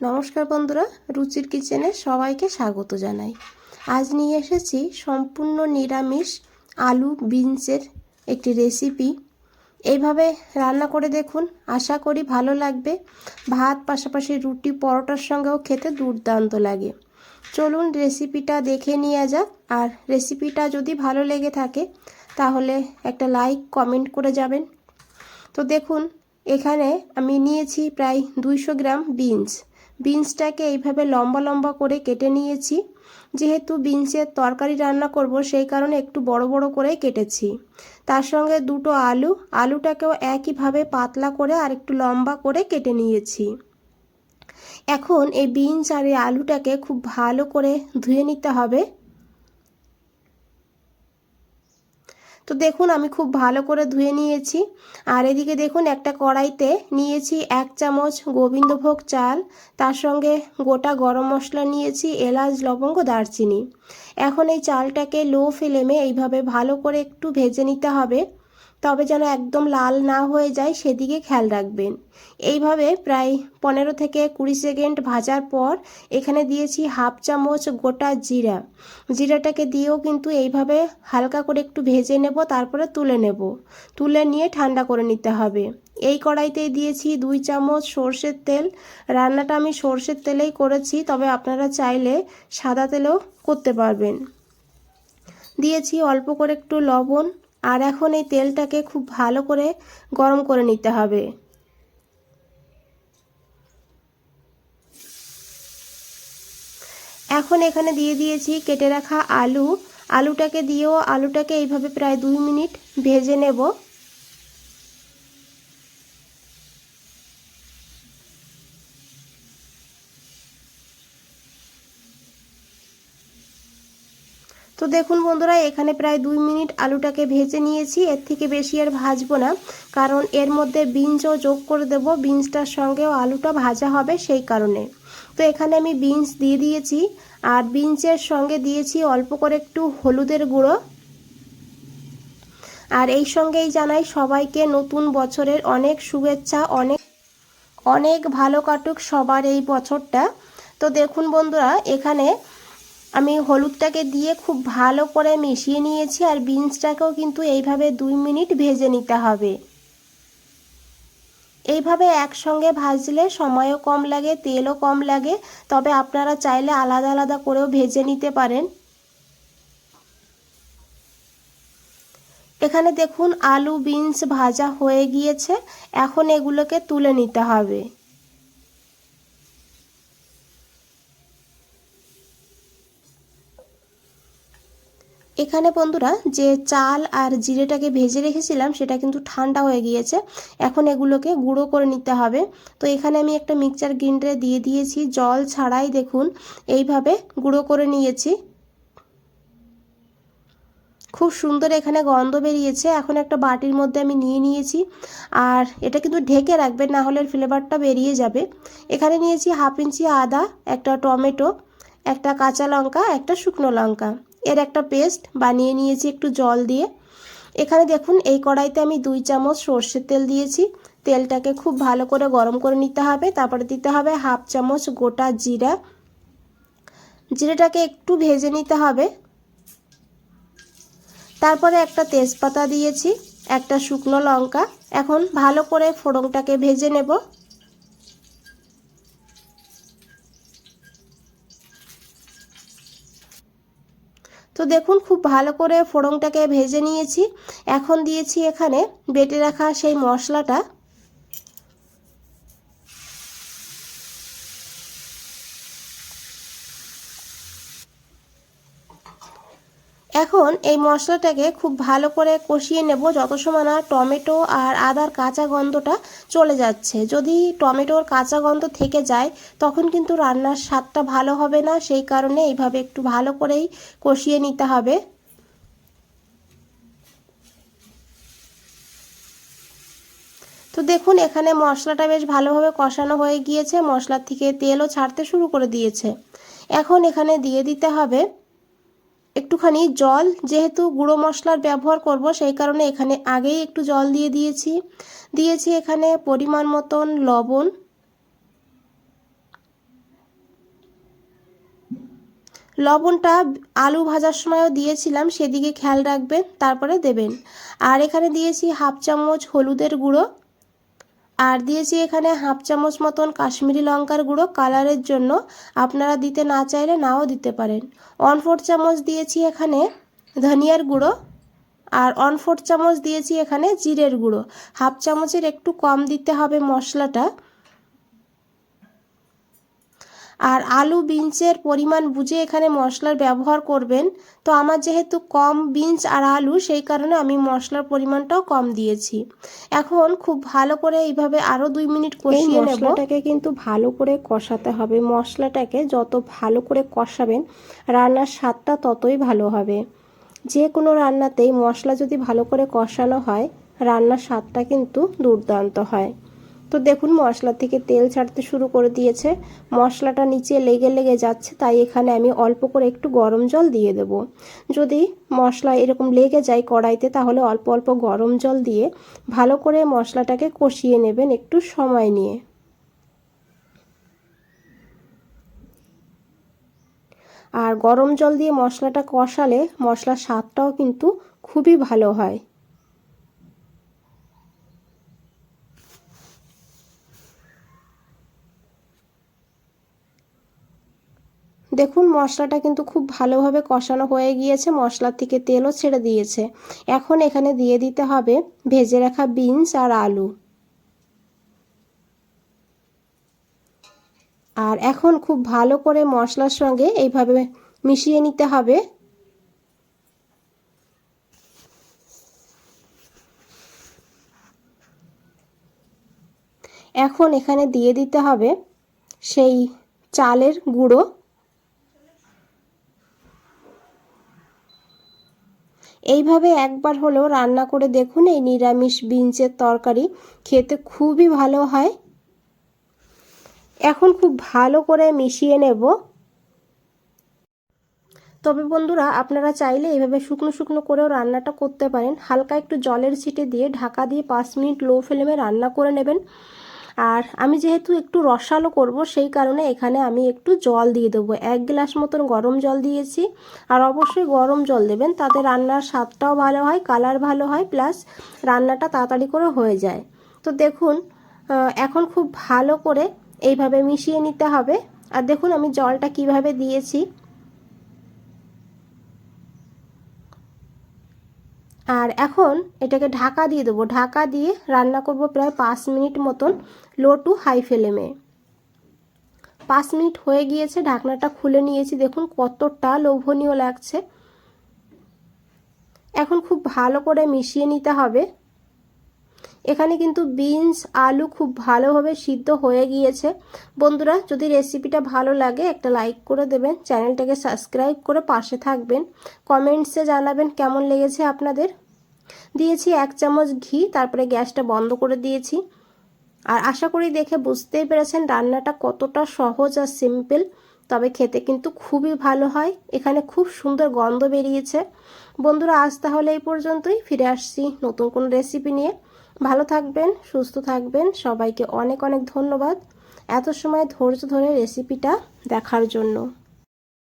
নমস্কার বন্ধুরা, রুচির কিচেনে সবাইকে স্বাগত জানাই। আজ নিয়ে এসেছি সম্পূর্ণ নিরামিষ আলু বিনসের একটি রেসিপি। এইভাবে রান্না করে দেখুন, আশা করি ভালো লাগবে। ভাত পাশাপাশি রুটি পরোটার সঙ্গেও খেতে দুর্দান্ত লাগে। চলুন রেসিপিটা দেখে নিয়ে যাক। আর রেসিপিটা যদি ভালো লেগে থাকে তাহলে একটা লাইক কমেন্ট করে যাবেন। তো দেখুন, এখানে আমি নিয়েছি প্রায় 200 গ্রাম বিনসটাকে এইভাবে লম্বা লম্বা করে কেটে নিয়েছি। যেহেতু বিনসের তরকারি রান্না করব সেই কারণে একটু বড় বড় করে কেটেছি। তার সঙ্গে দুটো আলুটাকেও একইভাবে পাতলা করে আর একটু লম্বা করে কেটে নিয়েছি। এখন এই বিনস আর এই আলুটাকে খুব ভালো করে ধুয়ে নিতে হবে। তো দেখুন আমি খুব ভালো করে ধুয়ে নিয়েছি। আর এদিকে দেখুন একটা কড়াইতে নিয়েছি 1 চামচ গোবিন্দভোগ চাল, তার সঙ্গে গোটা গরম মশলা নিয়েছি, এলাচ লবঙ্গ দারচিনি। এখন এই চালটাকে লো ফ্লেমে এইভাবে ভালো করে একটু ভেজে নিতে হবে, তবে যেন একদম লাল না হয়ে যায় সেদিকে খেয়াল রাখবেন। এইভাবে প্রায় 15 থেকে 20 সেকেন্ড ভাজার পর এখানে দিয়েছি 1/2 চামচ গোটা জিরাটাকে দিয়েও কিন্তু এইভাবে হালকা করে একটু ভেজে নেব, তারপরে তুলে নিয়ে ঠান্ডা করে নিতে হবে। এই কড়াইতেই দিয়েছি 2 চামচ সর্ষের তেল। রান্নাটা আমি সর্ষের তেলেই করেছি, তবে আপনারা চাইলে সাদা তেলেও করতে পারবেন। দিয়েছি অল্প করে একটু লবণ। আর এখন এই তেলটাকে খুব ভালো করে গরম করে নিতে হবে। এখন এখানে দিয়ে দিয়েছি কেটে রাখা আলুটাকে দিয়েও আলুটাকে এইভাবে প্রায় 2 মিনিট ভেজে নেব। তো দেখুন বন্ধুরা, এখানে প্রায় 2 মিনিট আলুটাকে ভেজে নিয়েছি। এর থেকে বেশি আর ভাজবো না, কারণ এর মধ্যে বিনসও যোগ করে দেব। বিনসটার সঙ্গেও আলুটা ভাজা হবে সেই কারণে। তো এখানে আমি বিনস দিয়ে দিয়েছি, আর বিনসের সঙ্গে দিয়েছি অল্প করে একটু হলুদের গুঁড়ো। আর এই সঙ্গেই জানাই সবাইকে নতুন বছরের অনেক শুভেচ্ছা। অনেক ভালো কাটুক সবার এই বছরটা। তো দেখুন বন্ধুরা, এখানে আমি হলুদটাকে দিয়ে খুব ভালো করে মিশিয়ে নিয়েছি। আর বিনসটাকেও কিন্তু এইভাবে 2 মিনিট ভেজে নিতে হবে। এইভাবে একসঙ্গে ভাজলে সময়ও কম লাগে, তেলও কম লাগে। তবে আপনারা চাইলে আলাদা আলাদা করেও ভেজে নিতে পারেন। এখানে দেখুন আলু বিনস ভাজা হয়ে গিয়েছে। এখন এগুলোকে তুলে নিতে হবে। এখানে বন্ধুরা যে চাল আর জিরেটাকে ভেজে রেখেছিলাম সেটা কিন্তু ঠান্ডা হয়ে গিয়েছে। এখন এগুলোকে গুঁড়ো করে নিতে হবে। তো এখানে আমি একটা মিক্সচার গ্রাইন্ডারে দিয়ে দিয়েছি, জল ছাড়াই দেখুন এইভাবে গুঁড়ো করে নিয়েছি। খুব সুন্দর এখানে গন্ধ বেরিয়েছে। এখন একটা বাটির মধ্যে আমি নিয়ে নিয়েছি। আর এটা কিন্তু ঢেকে রাখবেন, না হলে ফ্লেভারটা বেরিয়ে যাবে। এখানে নিয়েছি 1/2 ইঞ্চি আদা, একটা টমেটো, একটা কাঁচা লঙ্কা, একটা শুকনো লঙ্কা, এর একটা পেস্ট বানিয়ে নিয়েছি একটু জল দিয়ে। এখানে দেখুন এই কড়াইতে আমি 2 চামচ সর্ষের তেল দিয়েছি। তেলটাকে খুব ভালো করে গরম করে নিতে হবে। তারপরে দিতে হবে 1/2 চামচ গোটা জিরাটাকে একটু ভেজে নিতে হবে। তারপরে একটা তেজপাতা দিয়েছি, একটা শুকনো লঙ্কা। এখন ভালো করে ফোড়নটাকে ভেজে নেব। তো দেখুন খুব ভালো করে ফোড়নটাকে ভেজে নিয়েছি। এখন দিয়েছি এখানে বেটে রাখা সেই মশলাটা। এখন এই মশলাটাকে খুব ভালো করে কষিয়ে নেব যত সময় না টমেটো আর আদার কাঁচা গন্ধটা চলে যাচ্ছে। যদি টমেটোর কাঁচা গন্ধ থেকে যায় তখন কিন্তু রান্নার স্বাদটা ভালো হবে না। সেই কারণে এইভাবে একটু ভালো করেই কষিয়ে নিতে হবে। তো দেখুন এখানে মশলাটা বেশ ভালোভাবে কষানো হয়ে গিয়েছে, মশলার থেকে তেলও ছাড়তে শুরু করে দিয়েছে। এখন এখানে দিয়ে দিতে হবে একটুখানি জল। যেহেতু গুঁড়ো মশলার ব্যবহার করব সেই কারণে এখানে আগেই একটু জল দিয়েছি এখানে পরিমাণ মতন লবণ, লবণটা আলু ভাজার সময়ও দিয়েছিলাম, সেদিকে খেয়াল রাখবেন, তারপরে দেবেন। আর এখানে দিয়েছি হাফ চামচ হলুদের গুঁড়ো, আর দিয়েছি এখানে হাফ চামচ মতন কাশ্মীরি লঙ্কার গুঁড়ো কালারের জন্য, আপনারা দিতে না চাইলে নাও দিতে পারেন। 1/4 চামচ দিয়েছি এখানে ধনিয়ার গুঁড়ো, আর 1/4 চামচ দিয়েছি এখানে জিরের গুঁড়ো। হাফ চামচের একটু কম দিতে হবে মশলাটা। আর আলু বিনসের পরিমাণ বুঝে এখানে মশলার ব্যবহার করবেন। তো আমার যেহেতু কম বিনস আর আলু, সেই কারণে আমি মশলার পরিমাণটাও কম দিয়েছি। এখন খুব ভালো করে এইভাবে আরও 2 মিনিট কষিয়ে নেব। মশলাটাকে কিন্তু ভালো করে কষাতে হবে। মশলাটাকে যত ভালো করে কষাবেন রান্নার স্বাদটা ততই ভালো হবে। যে কোনো রান্নাতেই মশলা যদি ভালো করে কষানো হয় রান্নার স্বাদটা কিন্তু দুর্দান্ত হয়। তো দেখুন মশলা থেকে তেল ছাড়তে শুরু করে দিয়েছে, মশলাটা নিচে লেগে লেগে যাচ্ছে, তাই এখানে আমি অল্প করে একটু গরম জল দিয়ে দেব। যদি মশলা এরকম লেগে যায় কড়াইতে, তাহলে অল্প অল্প গরম জল দিয়ে ভালো করে মশলাটাকে কষিয়ে নেবেন একটু সময় নিয়ে। আর গরম জল দিয়ে মশলাটা কষালে মশলার স্বাদটাও কিন্তু খুবই ভালো হয়। দেখুন মশলাটা কিন্তু খুব ভালোভাবে কষানো হয়ে গিয়েছে, মশলার থেকে তেলও ছেড়ে দিয়েছে। এখন এখানে দিয়ে দিতে হবে ভেজে রাখা বিনস আর আলু। আর এখন খুব ভালো করে মশলার সঙ্গে এইভাবে মিশিয়ে নিতে হবে। এখন এখানে দিয়ে দিতে হবে সেই চালের গুঁড়ো। এইভাবে একবার হলেও রান্না করে দেখুন, এই নিরামিষ বিনসের তরকারি খেতে খুবই ভালো হয়। এখন খুব ভালো করে মিশিয়ে নেব। তবে বন্ধুরা আপনারা চাইলে এইভাবে শুকনো শুকনো করেও রান্নাটা করতে পারেন। হালকা একটু জলের ছিটে দিয়ে ঢাকা দিয়ে 5 মিনিট লো ফ্লেমে রান্না করে নেবেন। আর আমি যেহেতু একটু রসালো করব, সেই কারণে এখানে আমি একটু জল দিয়ে দেবো। 1 গ্লাস মতন গরম জল দিয়েছি। আর অবশ্যই গরম জল দেবেন, তাতে রান্নার স্বাদটাও ভালো হয়, কালার ভালো হয়, প্লাস রান্নাটা তাড়াতাড়ি করে হয়ে যায়। তো দেখুন এখন খুব ভালো করে এইভাবে মিশিয়ে নিতে হবে। আর দেখুন আমি জলটা কিভাবে দিয়েছি। আর এখন এটাকে ঢাকা দিয়ে দেবো। ঢাকা দিয়ে রান্না করব প্রায় 5 মিনিট মতন লো টু হাই ফ্লেমে। 5 মিনিট হয়ে গিয়েছে, ঢাকনাটা খুলে নিয়েছি। দেখুন কতটা লোভনীয় লাগছে। এখন খুব ভালো করে মিশিয়ে নিতে হবে। এখানে কিন্তু বিনস আলু খুব ভালোভাবে সিদ্ধ হয়ে গিয়েছে। বন্ধুরা যদি রেসিপিটা ভালো লাগে একটা লাইক করে দেবেন, চ্যানেলটাকে সাবস্ক্রাইব করে পাশে থাকবেন, কমেন্টসে জানাবেন কেমন লেগেছে আপনাদের। দিয়েছি 1 চামচ ঘি, তারপরে গ্যাসটা বন্ধ করে দিয়েছি। আর আশা করি দেখে বুঝতেই পেরেছেন রান্নাটা কতটা সহজ আর সিম্পল, তবে খেতে কিন্তু খুবই ভালো হয়। এখানে খুব সুন্দর গন্ধ বেরিয়েছে। বন্ধুরা আজ তাহলে এই পর্যন্তই, ফিরে আসছি নতুন কোনো রেসিপি নিয়ে। ভালো থাকবেন, সুস্থ থাকবেন, সবাইকে অনেক অনেক ধন্যবাদ এত সময় ধৈর্য ধরে রেসিপিটা দেখার জন্য।